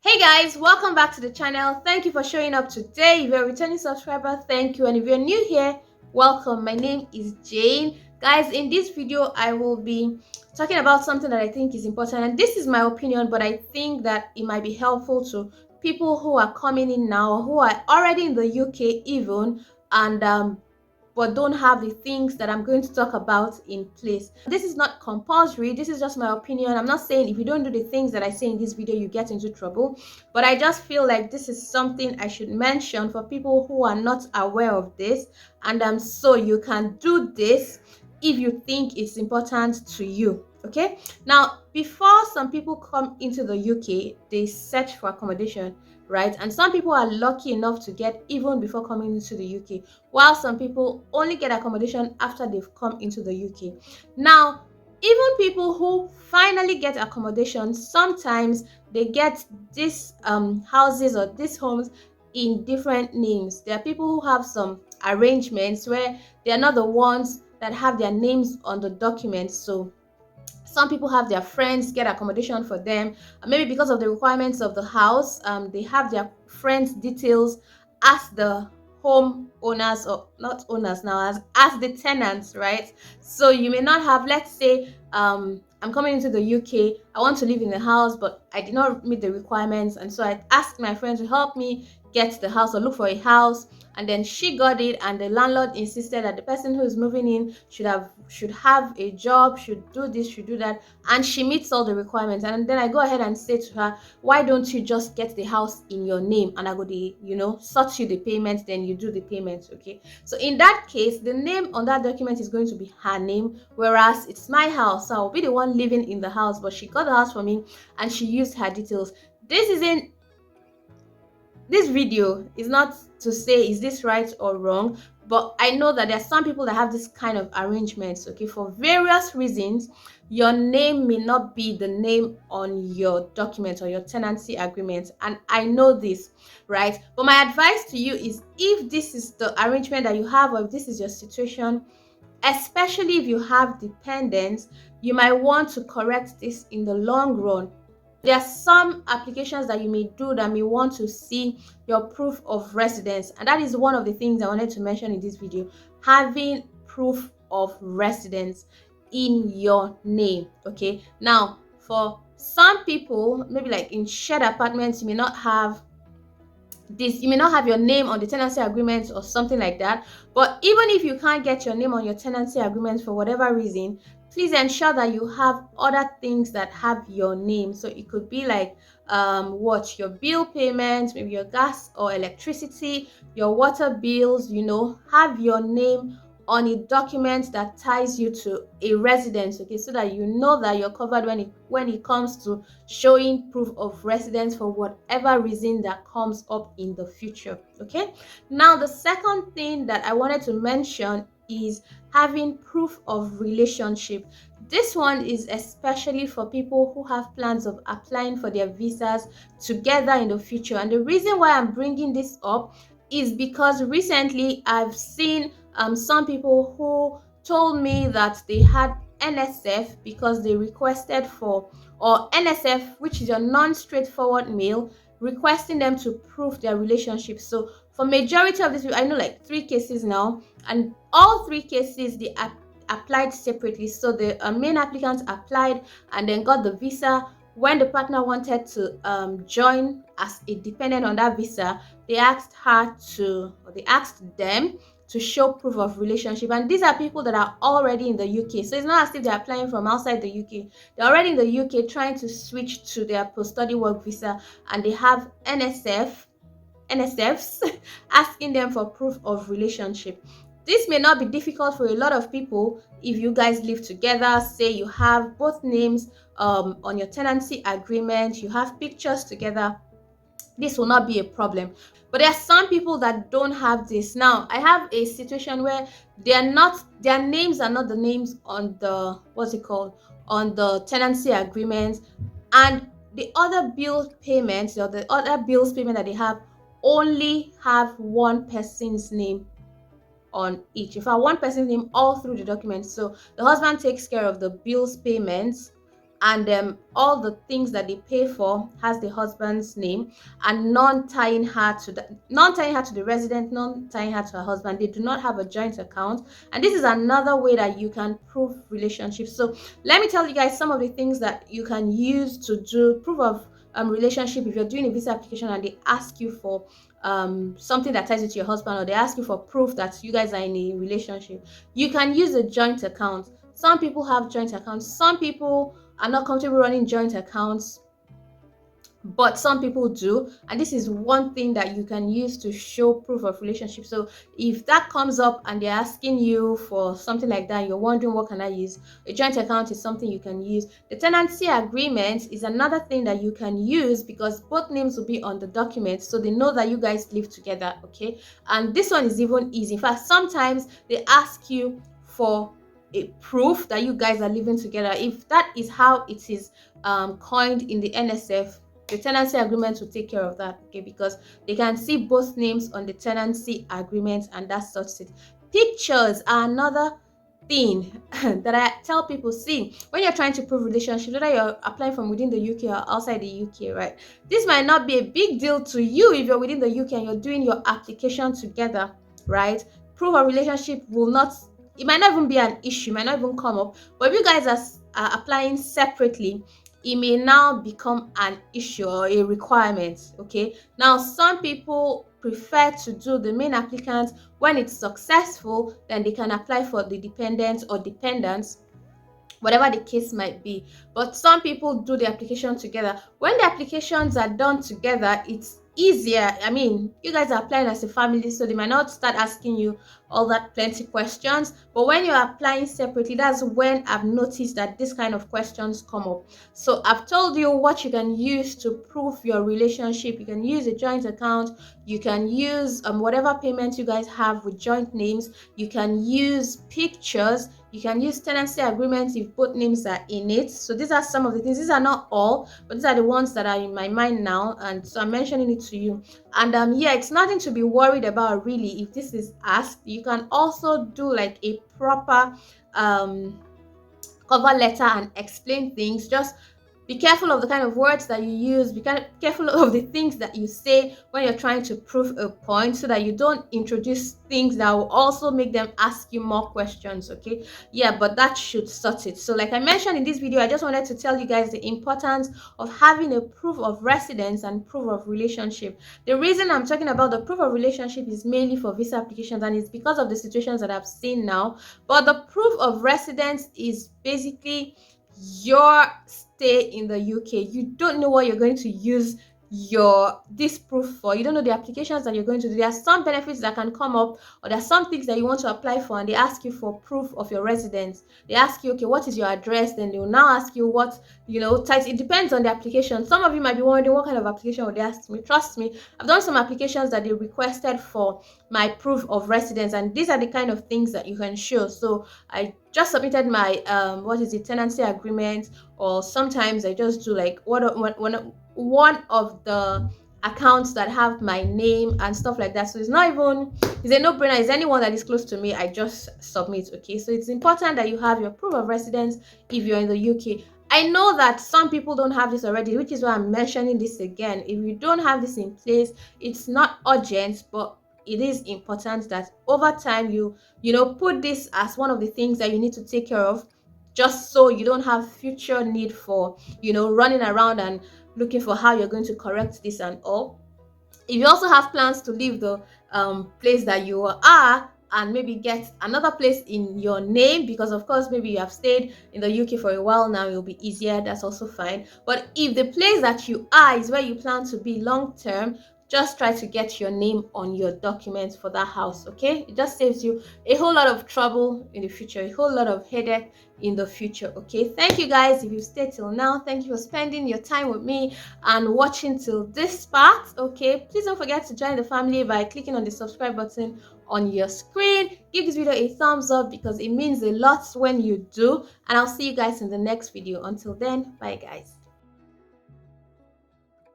Hey guys, welcome back to the channel. Thank you for showing up today. If you're a returning subscriber, thank you. And if you're new here, welcome. My name is Jane. Guys, in this video, I will be talking about something that I think is important. And this is my opinion, but I think that it might be helpful to people who are coming in now, who are already in the UK even, and but don't have the things that I'm going to talk about in place. This is not compulsory, this is just my opinion. I'm not saying if you don't do the things that I say in this video, you get into trouble, but I just feel like this is something I should mention for people who are not aware of this, and so you can do this if you think it's important to you. Okay, now before some people come into the UK, they search for accommodation, right? And some people are lucky enough to get even before coming into the UK, while some people only get accommodation after they've come into the UK. Now, even people who finally get accommodation, sometimes they get these houses or these homes in different names. There are people who have some arrangements where they are not the ones that have their names on the documents. So some people have their friends get accommodation for them, maybe because of the requirements of the house. They have their friends details as the home owners, or not owners now, as the tenants, right? So you may not have, let's say, I'm coming into the UK, I want to live in the house, but I did not meet the requirements, and so I asked my friend to help me get the house or look for a house, and then she got it, and the landlord insisted that the person who is moving in should have a job, should do this, should do that, and she meets all the requirements. And then I go ahead and say to her, why don't you just get the house in your name, and I go sort you the payments, then you do the payments. Okay, so in that case, the name on that document is going to be her name, whereas it's my house, so I'll be the one living in the house, but she got the house for me and she used her details. This video is not to say is this right or wrong, but I know that there are some people that have this kind of arrangements. Okay, for various reasons, your name may not be the name on your document or your tenancy agreement, and I know this, right? But my advice to you is, if this is the arrangement that you have, or if this is your situation, especially if you have dependents, you might want to correct this in the long run. There are some applications that you may do that may want to see your proof of residence, and that is one of the things I wanted to mention in this video: having proof of residence in your name. Okay, now for some people, maybe like in shared apartments, you may not have your name on the tenancy agreement or something like that. But even if you can't get your name on your tenancy agreement for whatever reason, please ensure that you have other things that have your name. So it could be like what your bill payments, maybe your gas or electricity, your water bills, have your name on a document that ties you to a residence. Okay, so that you know that you're covered when it comes to showing proof of residence for whatever reason that comes up in the future. Okay, now the second thing that I wanted to mention is having proof of relationship. This one is especially for people who have plans of applying for their visas together in the future. And the reason why I'm bringing this up is because recently I've seen some people who told me that they had NSF because they requested for, or NSF, which is your non-straightforward mail, requesting them to prove their relationship. So for majority of these people, I know like 3 cases now, and all 3 cases they applied separately. So the main applicant applied and then got the visa. When the partner wanted to join as a dependent on that visa, they asked them to show proof of relationship. And these are people that are already in the UK. So it's not as if they're applying from outside the UK. They're already in the UK trying to switch to their post-study work visa, and they have NSFs asking them for proof of relationship. This may not be difficult for a lot of people if you guys live together. Say you have both names on your tenancy agreement, you have pictures together, this will not be a problem. But there are some people that don't have this. Now I have a situation where their names are not the names on the on the tenancy agreement, and the other bill payments, or the other bills payment that they have, only have one person's name on each. In fact, one person's name all through the document. So the husband takes care of the bills payments, and all the things that they pay for has the husband's name, and non tying her to the resident, non tying her to her husband. They do not have a joint account, and this is another way that you can prove relationships. So let me tell you guys some of the things that you can use to do proof of relationship. If you're doing a visa application and they ask you for something that ties you to your husband, or they ask you for proof that you guys are in a relationship, you can use a joint account. Some people have joint accounts, some people are not comfortable running joint accounts, but some people do, and this is one thing that you can use to show proof of relationship. So if that comes up and they're asking you for something like that, you're wondering what can I use, a joint account is something you can use. The tenancy agreement is another thing that you can use, because both names will be on the document, so they know that you guys live together. Okay, and this one is even easy. In fact, sometimes they ask you for a proof that you guys are living together. If that is how it is coined in the NSF, the tenancy agreement will take care of that. Okay, because they can see both names on the tenancy agreement, and that sorts it. Pictures are another thing that I tell people. See, when you're trying to prove relationship, whether you're applying from within the UK or outside the UK, right, this might not be a big deal to you if you're within the UK and you're doing your application together, right? Proof of relationship will not, it might not even be an issue, might not even come up. But if you guys are applying separately, it may now become an issue or a requirement. Okay, now some people prefer to do the main applicant. When it's successful, then they can apply for the dependents or dependents, whatever the case might be. But some people do the application together. When the applications are done together, it's easier. I mean, you guys are applying as a family, so they might not start asking you all that plenty questions. But when you're applying separately, that's when I've noticed that this kind of questions come up. So I've told you what you can use to prove your relationship. You can use a joint account, you can use whatever payment you guys have with joint names, you can use pictures, you can use tenancy agreements if both names are in it. So these are some of the things. These are not all, but these are the ones that are in my mind now, and so I'm mentioning it to you. And yeah, it's nothing to be worried about really. If this is asked, you can also do like a proper cover letter and explain things. Just be careful of the kind of words that you use. Be careful of the things that you say when you're trying to prove a point, so that you don't introduce things that will also make them ask you more questions. Okay, yeah, but that should sort it. So like I mentioned in this video, I just wanted to tell you guys the importance of having a proof of residence and proof of relationship. The reason I'm talking about the proof of relationship is mainly for visa applications, and it's because of the situations that I've seen now. But the proof of residence is basically your stay in the UK. You don't know what you're going to use this proof for. You don't know the applications that you're going to do. There are some benefits that can come up, or there are some things that you want to apply for, and they ask you for proof of your residence. They ask you, okay, what is your address? Then they will now ask you what, type. It depends on the application. Some of you might be wondering, what kind of application would they ask me? Trust me, I've done some applications that they requested for my proof of residence, and these are the kind of things that you can show. So I just submitted my tenancy agreement, or sometimes I just do like one of the accounts that have my name and stuff like that. So it's a no-brainer. It's anyone that is close to me, I just submit. Okay, so it's important that you have your proof of residence if you're in the UK. I know that some people don't have this already, which is why I'm mentioning this again. If you don't have this in place, it's not urgent, but it is important that over time you put this as one of the things that you need to take care of, just so you don't have future need for running around and looking for how you're going to correct this and all. If you also have plans to leave the place that you are and maybe get another place in your name, because of course maybe you have stayed in the UK for a while now, it'll be easier, that's also fine. But if the place that you are is where you plan to be long term, just try to get your name on your documents for that house. Okay, it just saves you a whole lot of trouble in the future, a whole lot of headache in the future. Okay, thank you guys. If you stayed till now, thank you for spending your time with me and watching till this part. Okay, please don't forget to join the family by clicking on the subscribe button on your screen. Give this video a thumbs up, because it means a lot when you do, and I'll see you guys in the next video. Until then, bye guys.